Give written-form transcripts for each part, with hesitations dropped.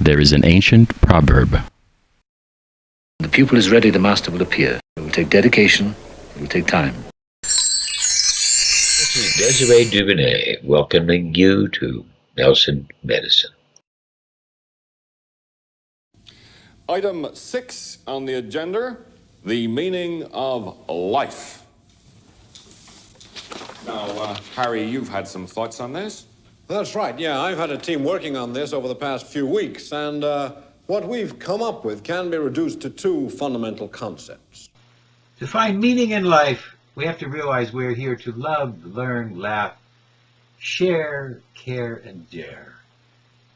There is an ancient proverb. When the pupil is ready, the master will appear. It will take dedication. It will take time. This is Desiree Duvernay welcoming you to Nelson Medicine. Item 6 on the agenda, the meaning of life. Now, Harry, you've had some thoughts on this? That's right, yeah. I've had a team working on this over the past few weeks, and what we've come up with can be reduced to two fundamental concepts. To find meaning in life, we have to realize we're here to love, learn, laugh, share, care, and dare.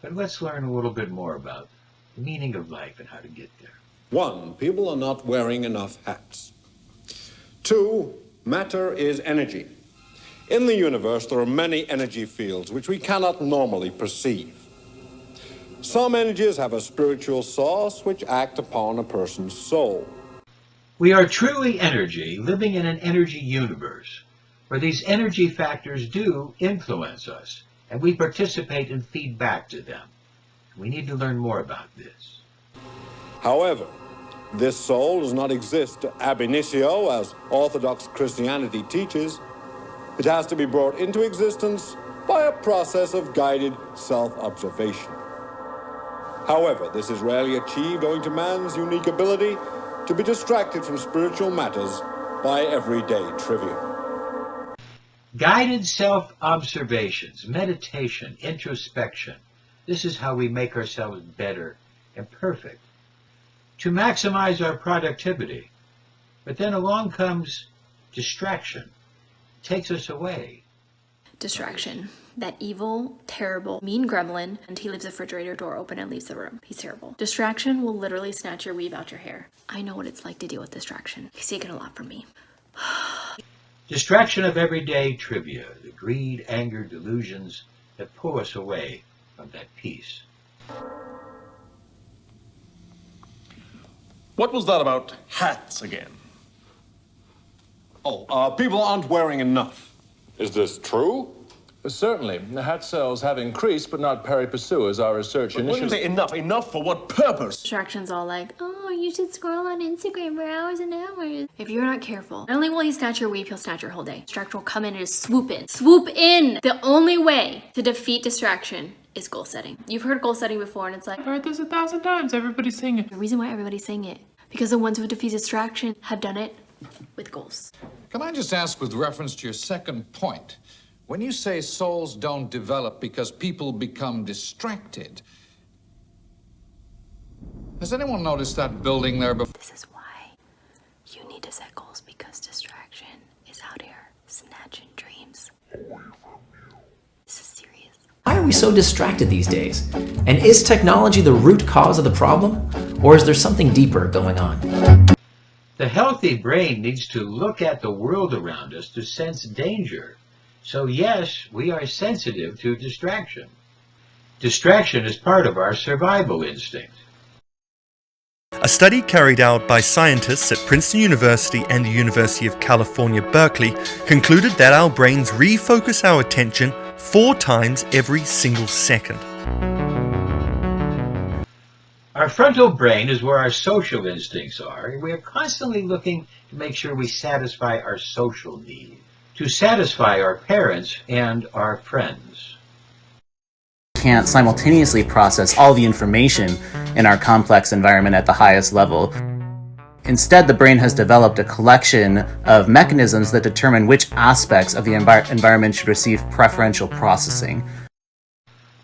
But let's learn a little bit more about the meaning of life and how to get there. 1, people are not wearing enough hats. 2, matter is energy. In the universe, there are many energy fields which we cannot normally perceive. Some energies have a spiritual source which act upon a person's soul. We are truly energy, living in an energy universe, where these energy factors do influence us, and we participate and feed back to them. We need to learn more about this. However, this soul does not exist ab initio, as Orthodox Christianity teaches. It has to be brought into existence by a process of guided self-observation. However, this is rarely achieved owing to man's unique ability to be distracted from spiritual matters by everyday trivia. Guided self-observations, meditation, introspection. This is how we make ourselves better and perfect, to maximize our productivity. But then along comes distraction. It takes us away. Distraction. That evil, terrible, mean gremlin, and he leaves the refrigerator door open and leaves the room. He's terrible. Distraction will literally snatch your weave out your hair. I know what it's like to deal with distraction. He's taken a lot from me. Distraction of everyday trivia, the greed, anger, delusions that pull us away from that peace. What was that about hats again? People aren't wearing enough. Is this true? Certainly. The hat sales have increased, but not pari passu, as our research When you initially... say enough, enough for what purpose? Distraction's all like, oh, you should scroll on Instagram for hours and hours. If you're not careful, not only will he snatch your weave, he'll snatch your whole day. Distraction will come in and just swoop in. Swoop in! The only way to defeat distraction is goal setting. You've heard goal setting before, and it's like, I've heard this 1,000 times. Everybody's saying it. The reason why everybody's saying it, because the ones who defeat distraction have done it with goals. Can I just ask, with reference to your second point, when you say souls don't develop because people become distracted, has anyone noticed that building there before? This is why you need to set goals, because distraction is out here snatching dreams. This is serious. Why are we so distracted these days? And is technology the root cause of the problem? Or is there something deeper going on? The healthy brain needs to look at the world around us to sense danger. So yes, we are sensitive to distraction. Distraction is part of our survival instinct. A study carried out by scientists at Princeton University and the University of California, Berkeley, concluded that our brains refocus our attention 4 times every single second. Our frontal brain is where our social instincts are, and we are constantly looking to make sure we satisfy our social needs, to satisfy our parents and our friends. Can't simultaneously process all the information in our complex environment at the highest level. Instead, the brain has developed a collection of mechanisms that determine which aspects of the environment should receive preferential processing.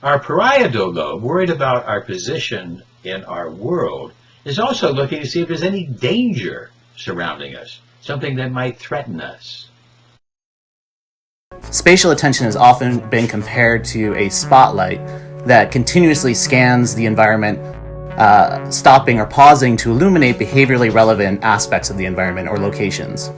Our parietal lobe, worried about our position in our world, is also looking to see if there's any danger surrounding us, something that might threaten us. Spatial attention has often been compared to a spotlight that continuously scans the environment, stopping or pausing to illuminate behaviorally relevant aspects of the environment or locations.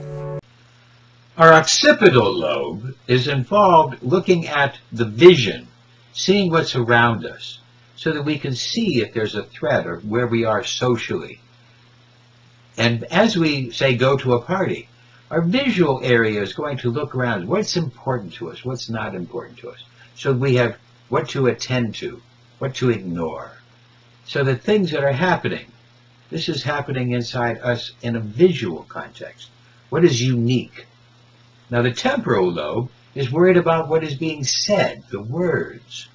Our occipital lobe is involved looking at the vision, seeing what's around us, so that we can see if there's a threat or where we are socially. And as we, say, go to a party, our visual area is going to look around. What's important to us? What's not important to us? So we have what to attend to, what to ignore. So that things that are happening, this is happening inside us in a visual context. What is unique? Now the temporal lobe is worried about what is being said, the words,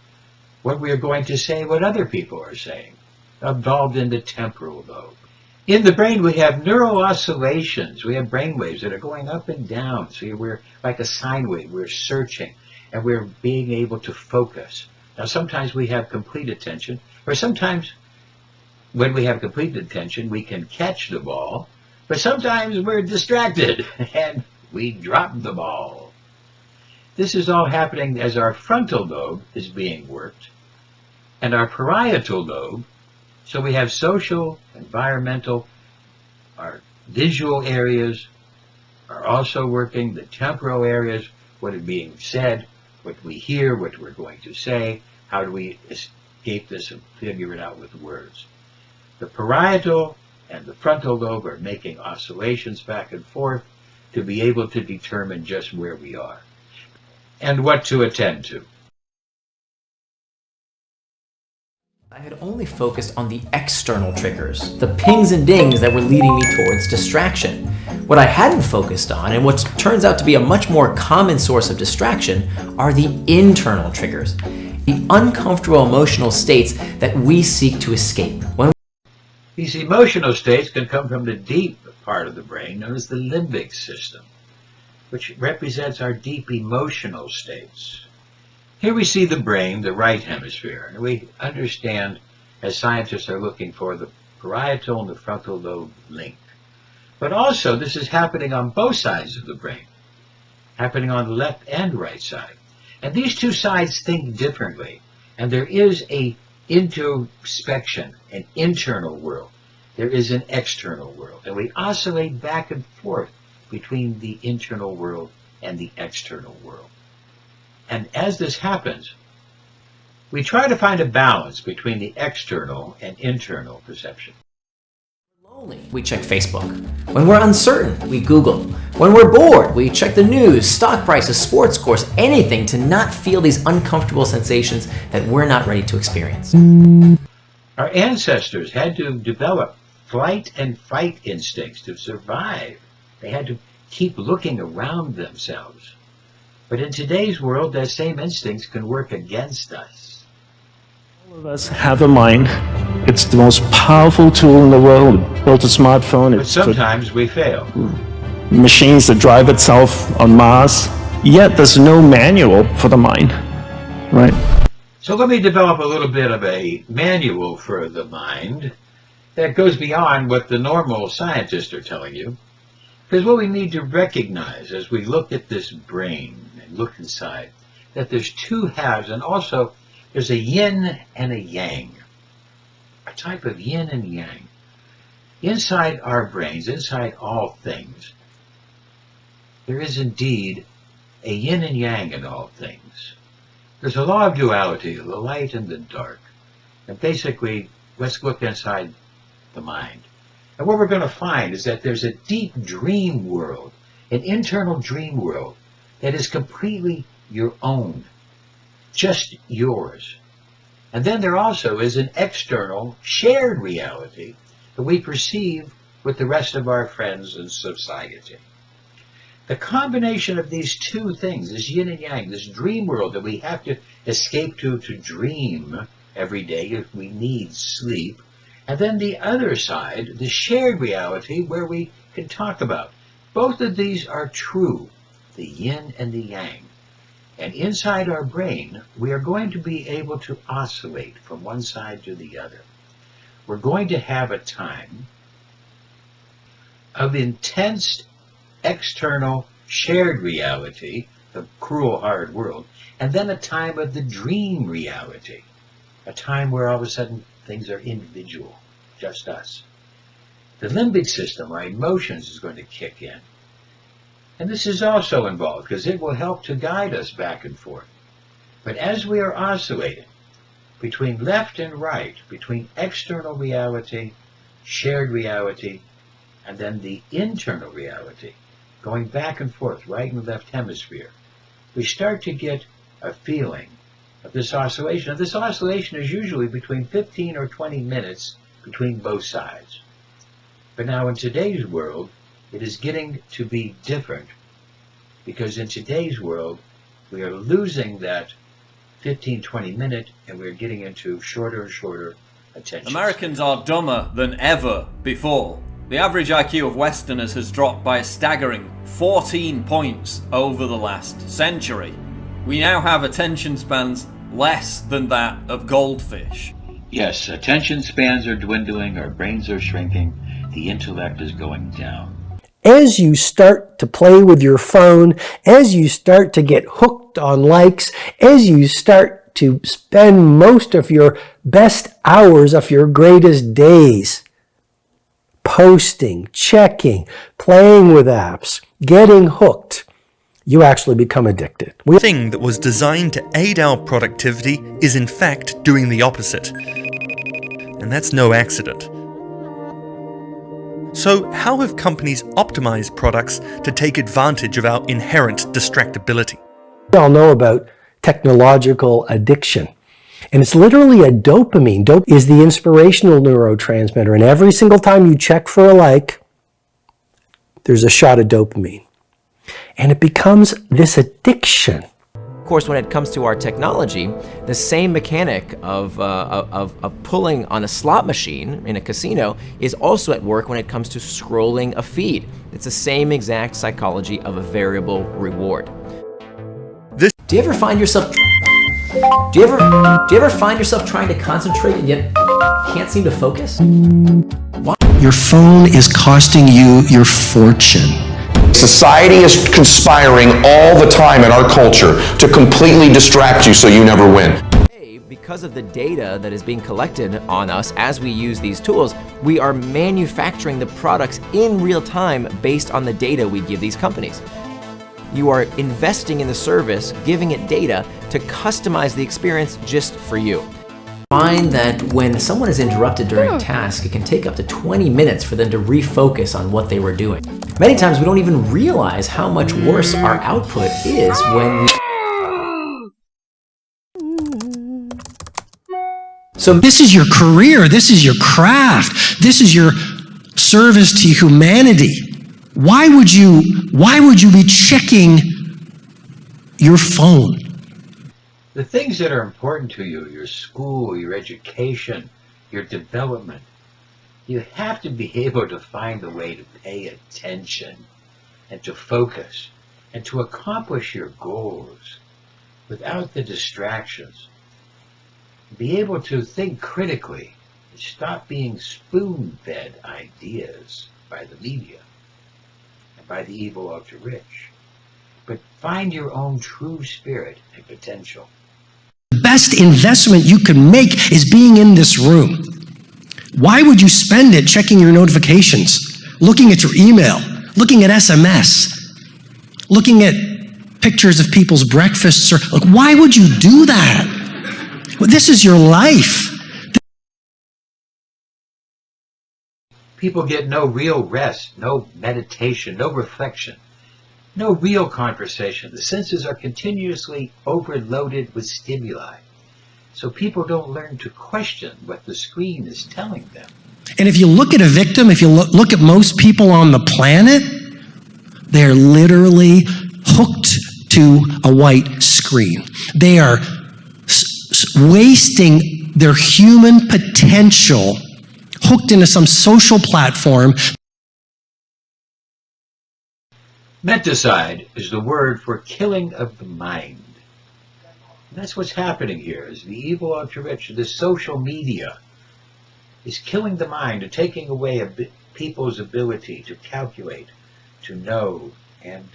what we are going to say, what other people are saying, involved in the temporal lobe. In the brain, we have neural oscillations. We have brain waves that are going up and down. So we're like a sine wave. We're searching, and we're being able to focus. Now, sometimes we have complete attention, or sometimes when we have complete attention, we can catch the ball, but sometimes we're distracted, and we drop the ball. This is all happening as our frontal lobe is being worked, and our parietal lobe. So we have social, environmental, our visual areas are also working, the temporal areas, what is being said, what we hear, what we're going to say, how do we escape this and figure it out with words. The parietal and the frontal lobe are making oscillations back and forth to be able to determine just where we are and what to attend to. I had only focused on the external triggers, the pings and dings that were leading me towards distraction. What I hadn't focused on, and what turns out to be a much more common source of distraction, are the internal triggers, the uncomfortable emotional states that we seek to escape. These emotional states can come from the deep part of the brain known as the limbic system, which represents our deep emotional states. Here we see the brain, the right hemisphere, and we understand, as scientists are looking for the parietal and the frontal lobe link. But also, this is happening on both sides of the brain, happening on the left and right side. And these two sides think differently, and there is a introspection, an internal world. There is an external world, and we oscillate back and forth between the internal world and the external world. And as this happens, we try to find a balance between the external and internal perception. We check Facebook. When we're uncertain, we Google. When we're bored, we check the news, stock prices, sports scores, anything to not feel these uncomfortable sensations that we're not ready to experience. Our ancestors had to develop flight and fight instincts to survive. They had to keep looking around themselves. But in today's world, those same instincts can work against us. All of us have a mind. It's the most powerful tool in the world. Built a smartphone. But sometimes we fail. Machines that drive itself on Mars. Yet there's no manual for the mind, right? So let me develop a little bit of a manual for the mind that goes beyond what the normal scientists are telling you. Because what we need to recognize as we look at this brain and look inside, that there's two halves, and also there's a yin and a yang, a type of yin and yang. Inside our brains, inside all things, there is indeed a yin and yang in all things. There's a law of duality, the light and the dark. And basically, let's look inside the mind. And what we're going to find is that there's a deep dream world, an internal dream world that is completely your own, just yours. And then there also is an external shared reality that we perceive with the rest of our friends and society. The combination of these two things, this yin and yang, this dream world that we have to escape to dream every day if we need sleep, and then the other side, the shared reality where we can talk about. Both of these are true, the yin and the yang. And inside our brain, we are going to be able to oscillate from one side to the other. We're going to have a time of intense external shared reality, the cruel, hard world, and then a time of the dream reality, a time where all of a sudden things are individual, just us. The limbic system, our emotions, is going to kick in. And this is also involved because it will help to guide us back and forth. But as we are oscillating between left and right, between external reality, shared reality, and then the internal reality, going back and forth, right and left hemisphere, we start to get a feeling of this oscillation. And this oscillation is usually between 15 or 20 minutes between both sides. But now in today's world, it is getting to be different, because in today's world, we are losing that 15-20 minute, and we're getting into shorter and shorter attention. Americans are dumber than ever before. The average IQ of Westerners has dropped by a staggering 14 points over the last century. We now have attention spans less than that of goldfish. Yes, attention spans are dwindling, our brains are shrinking, the intellect is going down. As you start to play with your phone, as you start to get hooked on likes, as you start to spend most of your best hours of your greatest days posting, checking, playing with apps, getting hooked, you actually become addicted. The thing that was designed to aid our productivity is in fact doing the opposite. And that's no accident. So how have companies optimized products to take advantage of our inherent distractibility? We all know about technological addiction. And it's literally a dopamine. Dope is the inspirational neurotransmitter. And every single time you check for a like, there's a shot of dopamine. And it becomes this addiction. Of course, when it comes to our technology, the same mechanic of pulling on a slot machine in a casino is also at work when it comes to scrolling a feed. It's the same exact psychology of a variable reward. Do you ever find yourself trying to concentrate and yet can't seem to focus? Why? Your phone is costing you your fortune. Society is conspiring all the time in our culture to completely distract you so you never win. Because of the data that is being collected on us as we use these tools, we are manufacturing the products in real time based on the data we give these companies. You are investing in the service, giving it data to customize the experience just for you. Find that when someone is interrupted during a task, it can take up to 20 minutes for them to refocus on what they were doing. Many times we don't even realize how much worse our output is when we... So this is your career, this is your craft, this is your service to humanity. Why would you be checking your phone? The things that are important to you, your school, your education, your development, you have to be able to find a way to pay attention and to focus and to accomplish your goals without the distractions. Be able to think critically and stop being spoon-fed ideas by the media and by the evil ultra-rich. But find your own true spirit and potential. The best investment you can make is being in this room. Why would you spend it checking your notifications, looking at your email, looking at SMS, looking at pictures of people's breakfasts? Or like, why would you do that? Well, this is your life. People get no real rest, no meditation, no reflection, no real conversation. The senses are continuously overloaded with stimuli. So people don't learn to question what the screen is telling them. And if you look at a victim, if you look at most people on the planet, they're literally hooked to a white screen. They are wasting their human potential, hooked into some social platform. Menticide is the word for killing of the mind. And that's what's happening here, is the evil ultra-rich, this social media, is killing the mind and taking away people's ability to calculate, to know, and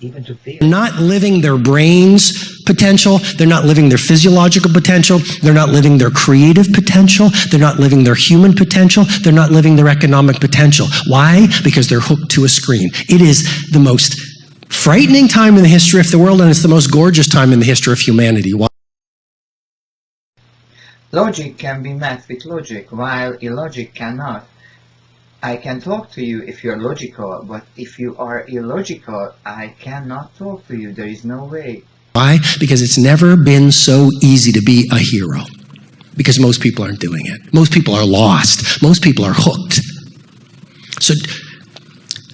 even to feel. They're not living their brain's potential. They're not living their physiological potential. They're not living their creative potential. They're not living their human potential. They're not living their economic potential. Why? Because they're hooked to a screen. It is the most frightening time in the history of the world, and it's the most gorgeous time in the history of humanity. Why? Logic can be met with logic, while illogic cannot. I can talk to you if you're logical, but if you are illogical, I cannot talk to you. There is no way. Why? Because it's never been so easy to be a hero. Because most people aren't doing it. Most people are lost. Most people are hooked. So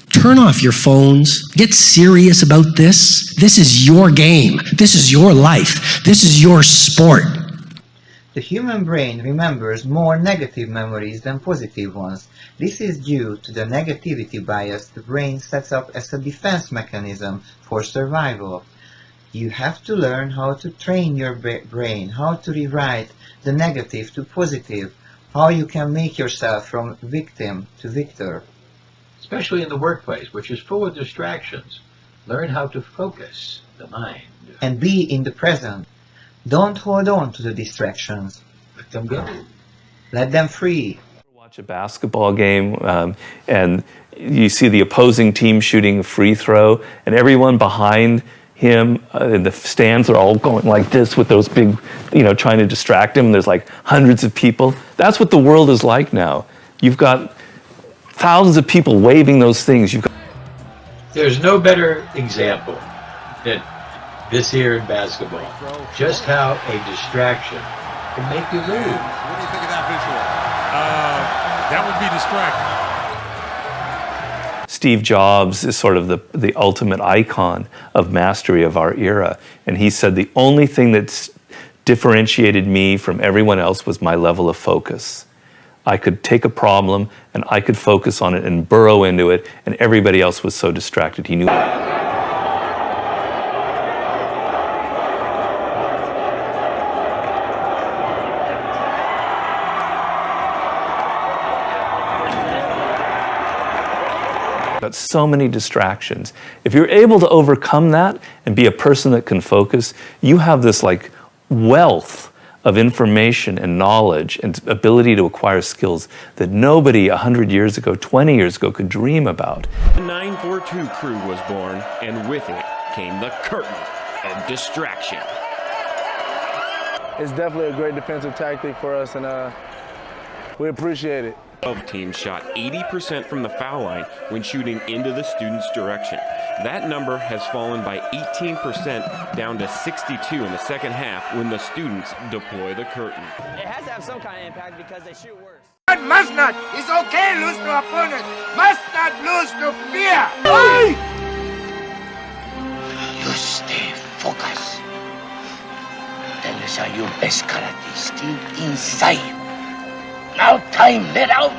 turn off your phones. Get serious about this. This is your game. This is your life. This is your sport. The human brain remembers more negative memories than positive ones. This is due to the negativity bias the brain sets up as a defense mechanism for survival. You have to learn how to train your brain, how to rewrite the negative to positive, how you can make yourself from victim to victor. Especially in the workplace, which is full of distractions. Learn how to focus the mind. And be in the present. Don't hold on to the distractions. Let them go. Let them free. Watch a basketball game and you see the opposing team shooting a free throw and everyone behind him in the stands are all going like this with those big, trying to distract him. There's like hundreds of people. That's what the world is like now. You've got thousands of people waving those things. There's no better example than this here in basketball. Just how a distraction can make you lose. What do you think of that visual? That would be distracting. Steve Jobs is sort of the ultimate icon of mastery of our era. And he said the only thing that's differentiated me from everyone else was my level of focus. I could take a problem and I could focus on it and burrow into it, and everybody else was so distracted. He knew. Got so many distractions. If you're able to overcome that and be a person that can focus, you have this like wealth of information and knowledge and ability to acquire skills that nobody 100 years ago, 20 years ago could dream about. The 942 crew was born, and with it came the curtain of distraction. It's definitely a great defensive tactic for us, and we appreciate it. Both teams shot 80% from the foul line when shooting into the students' direction. That number has fallen by 18% down to 62 in the second half when the students deploy the curtain. It has to have some kind of impact because they shoot worse. Must not. It's okay lose to opponents. Must not lose to fear. Hey! You stay focused. Tell us how your best karate still inside. Now time, let out.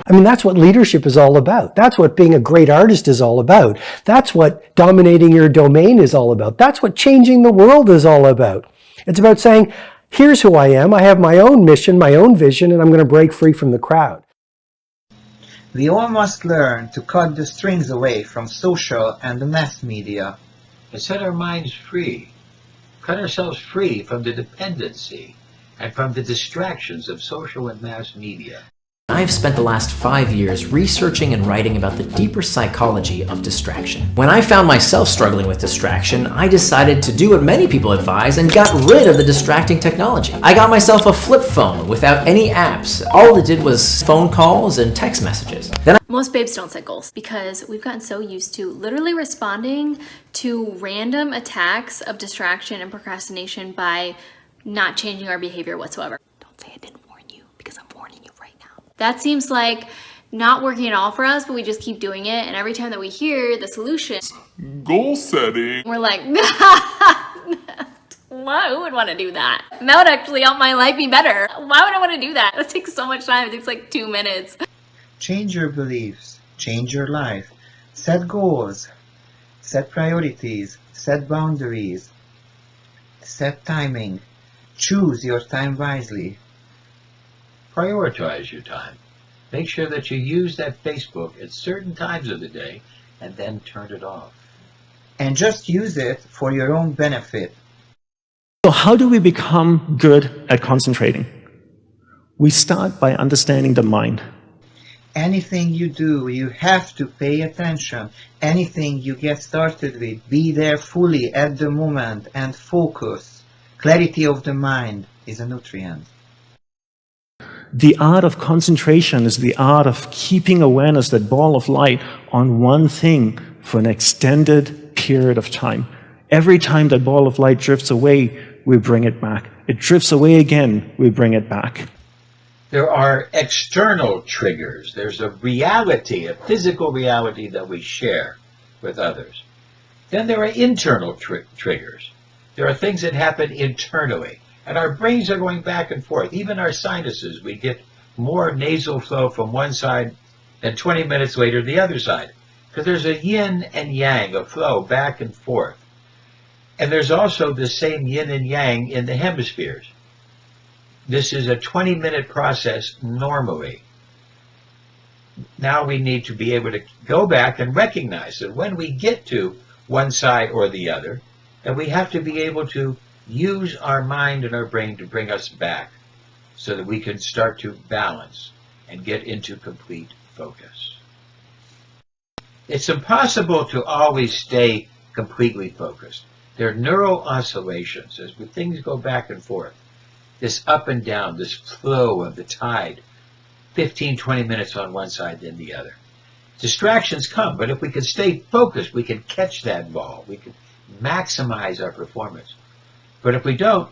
I mean, that's what leadership is all about. That's what being a great artist is all about. That's what dominating your domain is all about. That's what changing the world is all about. It's about saying, here's who I am. I have my own mission, my own vision, and I'm going to break free from the crowd. We all must learn to cut the strings away from social and the mass media. And set our minds free. Cut ourselves free from the dependency and from the distractions of social and mass media. I've spent the last 5 years researching and writing about the deeper psychology of distraction. When I found myself struggling with distraction, I decided to do what many people advise and got rid of the distracting technology. I got myself a flip phone without any apps. All it did was phone calls and text messages. Most babes don't set goals because we've gotten so used to literally responding to random attacks of distraction and procrastination by not changing our behavior whatsoever. Don't say I didn't warn you because I'm warning you right now. That seems like not working at all for us, but we just keep doing it. And every time that we hear the solution, goal setting, we're like, why? Who would want to do that? And that would actually help my life be better. Why would I want to do that? That takes so much time. It takes like 2 minutes. Change your beliefs. Change your life. Set goals. Set priorities. Set boundaries. Set timing. Choose your time wisely. Prioritize your time. Make sure that you use that Facebook at certain times of the day and then turn it off. And just use it for your own benefit. So how do we become good at concentrating? We start by understanding the mind. Anything you do, you have to pay attention. Anything you get started with, be there fully at the moment and focus. Clarity of the mind is a nutrient. The art of concentration is the art of keeping awareness, that ball of light, on one thing for an extended period of time. Every time that ball of light drifts away, we bring it back. It drifts away again, we bring it back. There are external triggers. There's a reality, a physical reality that we share with others. Then there are internal triggers. There are things that happen internally. And our brains are going back and forth. Even our sinuses, we get more nasal flow from one side and 20 minutes later the other side. Because there's a yin and yang, a flow back and forth. And there's also the same yin and yang in the hemispheres. This is a 20-minute process normally. Now we need to be able to go back and recognize that when we get to one side or the other, that we have to be able to use our mind and our brain to bring us back so that we can start to balance and get into complete focus. It's impossible to always stay completely focused. There are neural oscillations as things go back and forth. This up and down, this flow of the tide, 15, 20 minutes on one side, then the other. Distractions come, but if we can stay focused, we can catch that ball. We can maximize our performance. But if we don't,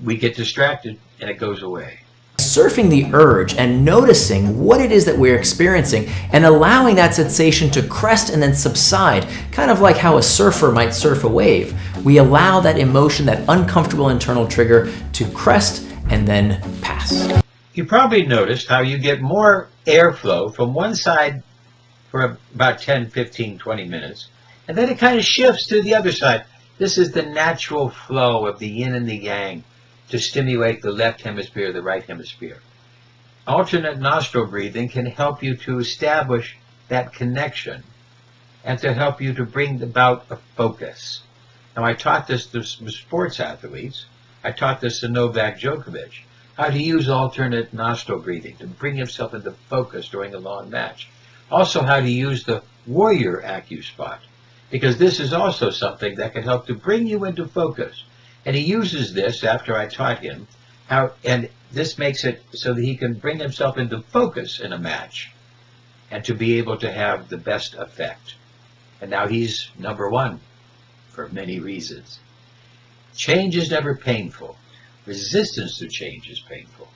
we get distracted and it goes away. Surfing the urge and noticing what it is that we're experiencing and allowing that sensation to crest and then subside, kind of like how a surfer might surf a wave. We allow that emotion, that uncomfortable internal trigger, to crest and then pass. You probably noticed how you get more airflow from one side for about 10, 15, 20 minutes, and then it kind of shifts to the other side. This is the natural flow of the yin and the yang to stimulate the left hemisphere, the right hemisphere. Alternate nostril breathing can help you to establish that connection and to help you to bring about a focus. Now, I taught this to sports athletes. I taught this to Novak Djokovic, how to use alternate nostril breathing to bring himself into focus during a long match. Also, how to use the warrior AccuSpot, because this is also something that can help to bring you into focus. And he uses this after I taught him, and this makes it so that he can bring himself into focus in a match and to be able to have the best effect. And now he's number one for many reasons. Change is never painful. Resistance to change is painful.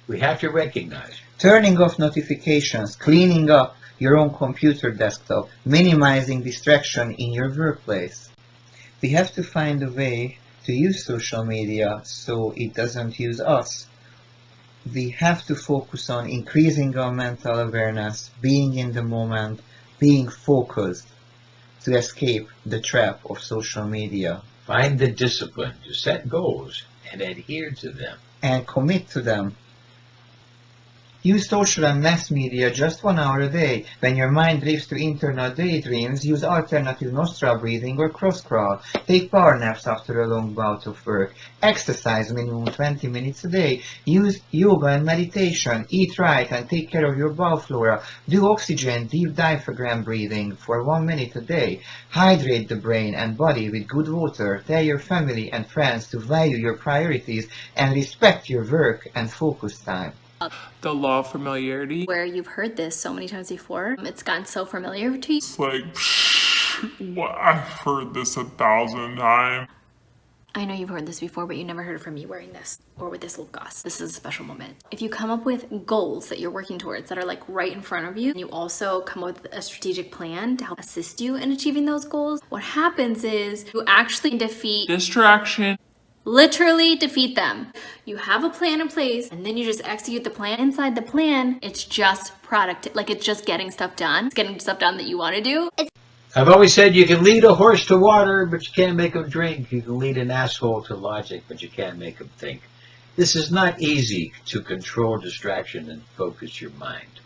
We have to recognize. Turning off notifications, cleaning up your own computer desktop, minimizing distraction in your workplace. We have to find a way to use social media so it doesn't use us. We have to focus on increasing our mental awareness, being in the moment, being focused to escape the trap of social media. Find the discipline to set goals and adhere to them. And commit to them. Use social and mass media just 1 hour a day. When your mind drifts to internal daydreams, use alternative nostril breathing or cross-crawl. Take power naps after a long bout of work. Exercise minimum 20 minutes a day. Use yoga and meditation. Eat right and take care of your bowel flora. Do oxygen deep diaphragm breathing for 1 minute a day. Hydrate the brain and body with good water. Tell your family and friends to value your priorities and respect your work and focus time. The law of familiarity. Where you've heard this so many times before, it's gotten so familiar to you. It's like, I've heard this 1,000 times. I know you've heard this before, but you never heard it from me wearing this or with this lip gloss. This is a special moment. If you come up with goals that you're working towards that are like right in front of you, and you also come up with a strategic plan to help assist you in achieving those goals, what happens is you actually defeat distraction. Literally defeat them. You have a plan in place and then you just execute the plan. Inside the plan, it's just product, like it's just getting stuff done. It's getting stuff done that you want to do. I've always said you can lead a horse to water, but you can't make him drink. You can lead an asshole to logic, but you can't make him think. This is not easy to control distraction and focus your mind.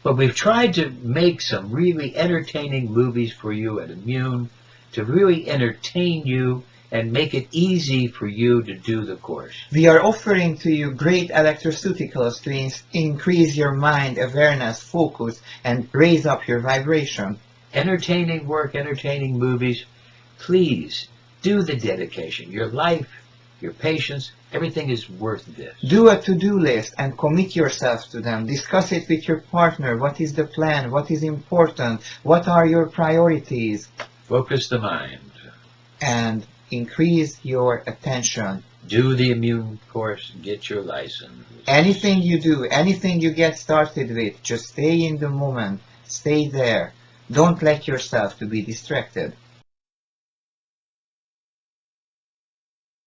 But we've tried to make some really entertaining movies for you at Immune to really entertain you and make it easy for you to do the course. We are offering to you great electroceuticals to increase your mind awareness, focus, and raise up your vibration. Entertaining work, entertaining movies. Please do the dedication. Your life, your patience, everything is worth this. Do a to-do list and commit yourself to them. Discuss it with your partner. What is the plan? What is important? What are your priorities? Focus the mind. and increase your attention. Do the immune course, get your license. Anything you do, anything you get started with, just stay in the moment, stay there. Don't let yourself to be distracted.